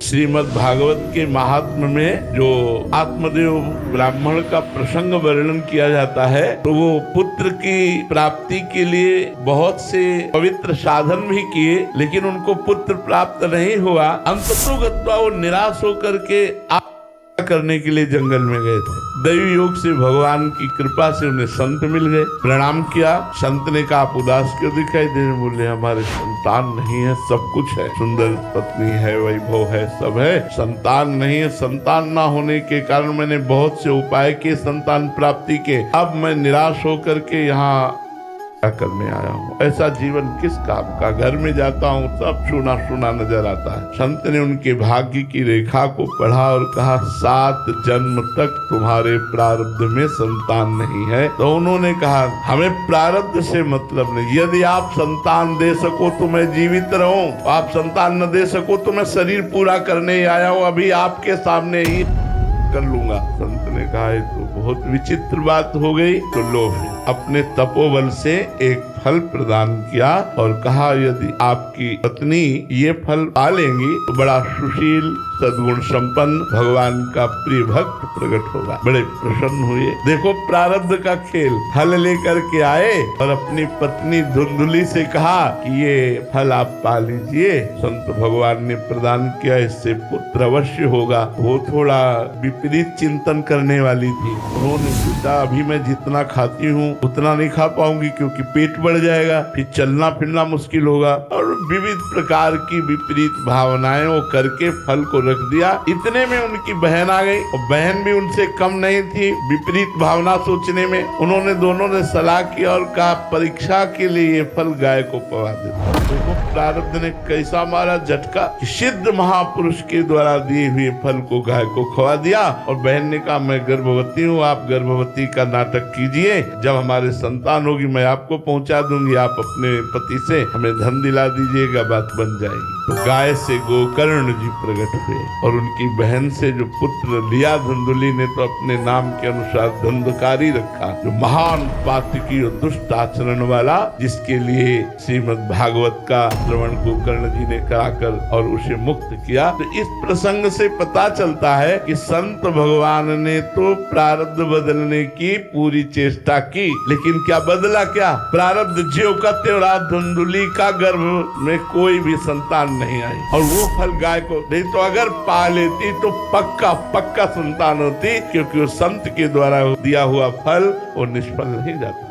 श्रीमद् भागवत के महात्म्य में जो आत्मदेव ब्राह्मण का प्रसंग वर्णन किया जाता है, तो वो पुत्र की प्राप्ति के लिए बहुत से पवित्र साधन भी किए, लेकिन उनको पुत्र प्राप्त नहीं हुआ। अंततो गत्वा वो निराश होकर के करने के लिए जंगल में गए थे। दैवी योग से भगवान की कृपा से उन्हें संत मिल गए। प्रणाम किया। संत ने कहा, आप उदास क्यों दिखाई दे रहे? बोले, हमारे संतान नहीं है, सब कुछ है, सुंदर पत्नी है, वैभव है, सब है, संतान नहीं है। संतान ना होने के कारण मैंने बहुत से उपाय किए संतान प्राप्ति के, अब मैं निराश होकर के यहाँ करने आया हूँ। ऐसा जीवन किस काम का? घर में जाता हूँ सब सुना सुना नजर आता है। संत ने उनके भाग्य की रेखा को पढ़ा और कहा, 7 जन्म तक तुम्हारे प्रारब्ध में संतान नहीं है। तो उन्होंने कहा, हमें प्रारब्ध से मतलब नहीं, यदि आप संतान दे सको तो मैं जीवित रहूं, आप संतान न दे सको तो मैं शरीर पूरा करने आया हूँ, अभी आपके सामने ही कर लूंगा। संत ने कहा, ये तो बहुत विचित्र बात हो गई। तो लो, अपने तपोबल से एक फल प्रदान किया और कहा, यदि आपकी पत्नी ये फल पा लेंगी तो बड़ा सुशील सद्गुण संपन्न भगवान का प्रिय भक्त प्रकट होगा। बड़े प्रसन्न हुए। देखो प्रारब्ध का खेल। फल लेकर के आए और अपनी पत्नी धुंधुली से कहा कि ये फल आप पा लीजिए, संत भगवान ने प्रदान किया, इससे पुत्र अवश्य होगा। वो थोड़ा विपरीत चिंतन करने वाली थी। उन्होंने सोचा, अभी मैं जितना खाती हूँ उतना नहीं खा पाऊंगी, क्योंकि पेट बढ़ जाएगा, फिर चलना फिरना मुश्किल होगा, और विविध प्रकार की विपरीत भावनाएं वो करके फल को रख दिया। इतने में उनकी बहन आ गई, और बहन भी उनसे कम नहीं थी विपरीत भावना सोचने में। उन्होंने दोनों ने सलाह की और कहा, परीक्षा के लिए ये फल गाय को पवा देता। देखो प्रारब्ध ने कैसा मारा झटका। सिद्ध महापुरुष के द्वारा दिए हुए फल को गाय को खवा दिया। और बहन ने कहा, मैं गर्भवती हूँ, आप गर्भवती का नाटक कीजिए, जब हमारे संतान होगी मैं आपको पहुंचा दूंगी, आप अपने पति से हमें धन दिला दीजिएगा, बात बन जाएगी। तो गाय से गोकर्ण जी प्रकट हुए और उनकी बहन से जो पुत्र लिया धुंधुली ने, तो अपने नाम के अनुसार धंधकारी रखा, जो महान पातकी और दुष्ट आचरण वाला, जिसके लिए श्रीमद् भागवत का श्रवण गोकर्ण जी ने कराकर और उसे मुक्त किया। तो इस प्रसंग से पता चलता है कि संत भगवान ने तो प्रारब्ध बदलने की पूरी चेष्टा की, लेकिन क्या बदला? क्या प्रारब्ध ज्यों का त्यों रहा। धुंधुली का गर्भ में कोई भी संतान नहीं आई, और वो फल गाय को नहीं, तो अगर पा लेती तो पक्का संतान होती, क्योंकि वो संत के द्वारा दिया हुआ फल वो निष्फल नहीं जाता।